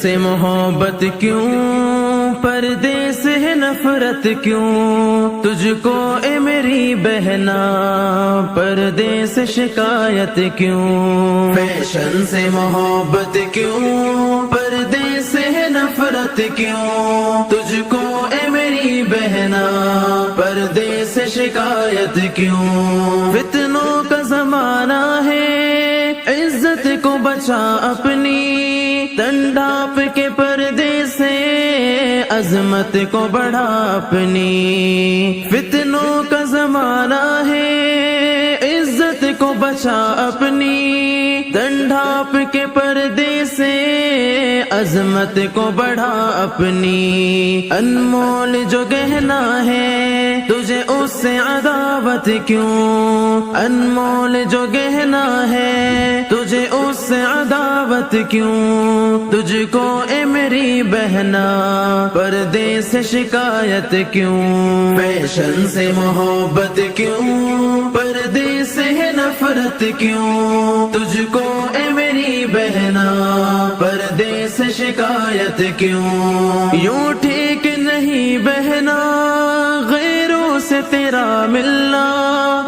سے محبت کیوں، پردے سے نفرت کیوں، تجھ کو اے میری بہنا پردے سے شکایت کیوں، فیشن سے محبت کیوں، پردے سے نفرت کیوں، تجھ کو اے میری بہنا پردے سے شکایت کیوں، فتنوں کا زمانہ ہے عزت کو بچا اپنی، تن ڈھانپ کے پردے سے عظمت کو بڑھا اپنی، فتنوں کا زمانہ ہے عزت کو بچا اپنی، تن ڈھانپ کے پردے سے عظمت کو بڑھا اپنی، انمول جو گہنا ہے تجھے اس سے عداوت کیوں، انمول جو گہنا ہے تجھے اس سے عداوت کیوں، تجھ کو اے میری بہنا پردے سے شکایت کیوں، فیشن سے محبت کیوں، پردے سے نفرت کیوں، تجھ کو اے میری بہنا پردے سے شکایت کیوں، یوں ٹھیک نہیں بہنا غیروں سے تیرا ملنا،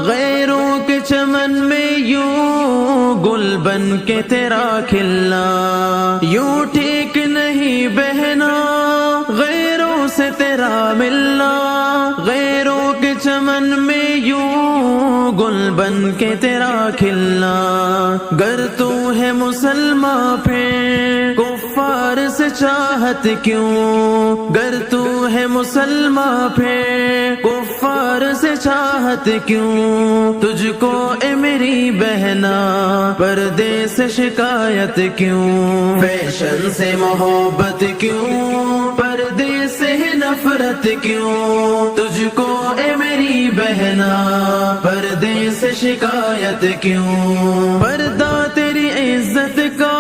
غیروں کے چمن میں یوں گل بن کے تیرا کھلنا، یوں ٹھیک نہیں بہنا غیروں سے تیرا ملنا، غیروں کے چمن میں یوں گل بن کے تیرا کھلنا، گر تو ہے مسلمان پھر کفار سے چاہت کیوں، گر تو ہے مسلمان پھر کفار سے چاہت کیوں، تجھ کو اے میری بہنا پردے سے شکایت کیوں، فیشن سے محبت کیوں، پردے سے نفرت کیوں، تجھ کو اے میری بہنا پردے سے شکایت کیوں، پردہ تیری عزت کا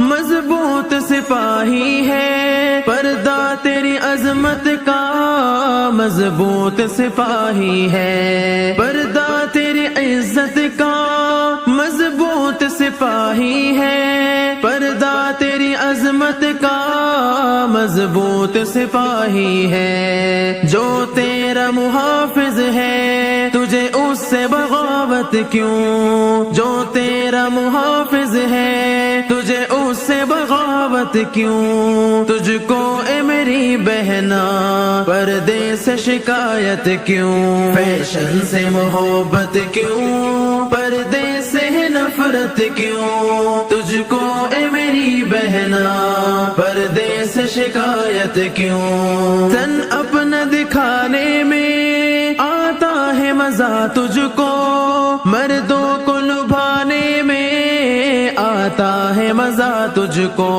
مضبوط سپاہی ہے، پردہ تیری عظمت کا مضبوط سپاہی ہے، پردہ تیری عزت کا مضبوط سپاہی ہے، پردہ تیری عظمت کا مضبوط سپاہی ہے، جو تیرا محافظ ہے تجھے اس سے بغاوت کیوں، جو تیرا محافظ ہے تجھے اس سے بغاوت کیوں، تجھ کو اے میری بہنا پردے سے شکایت کیوں، فیشن سے محبت کیوں، پردے سے نفرت کیوں، تجھ کو اے میری بہنا پردے سے شکایت کیوں، تن اپنا دکھانے میں آتا ہے مزہ تجھ کو، مردوں کو لبھانے میں آتا ہے مزہ تجھ کو،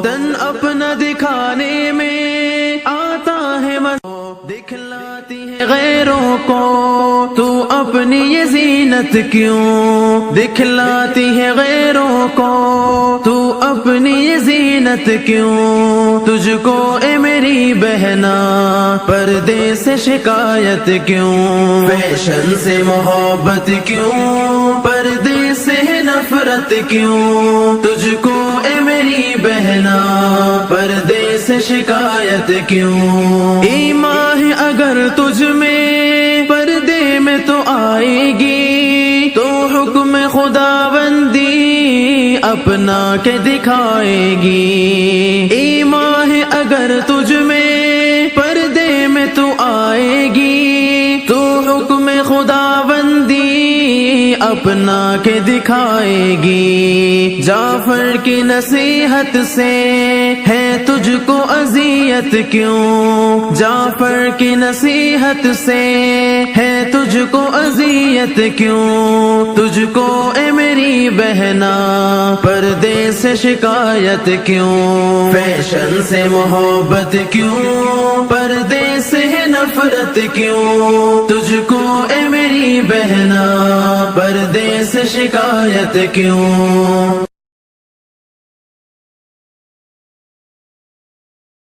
تن اپنا دکھانے میں آتا ہے مزہ، دکھلاتی ہے غیروں کو تو اپنی یہ زینت کیوں، دکھلاتی ہے غیروں کو تو اپنی یہ زینت کیوں، تجھ کو اے میری بہنا پردے سے شکایت کیوں، فیشن سے محبت کیوں، پردے سے نفرت کیوں، تجھ کو اے میری بہنا پردے سے شکایت کیوں، ایمان ہے اگر تجھ میں پردے میں تو آئے گی، تو حکم خدا بندی اپنا کے دکھائے گی، ایمان ہے اگر تجھ میں پردے میں تو آئے گی، تو حکم خدا بندی اپنا کے دکھائے گی، جعفر کی نصیحت سے ہے تجھ کو اذیت کیوں، جعفر کی نصیحت سے ہے تجھ کو اذیت کیوں، تجھ کو اے میری بہنا پردے سے شکایت کیوں، فیشن سے محبت کیوں، پردے سے نفرت کیوں، تجھ کو اے میری بہنا پردے سے شکایت کیوں۔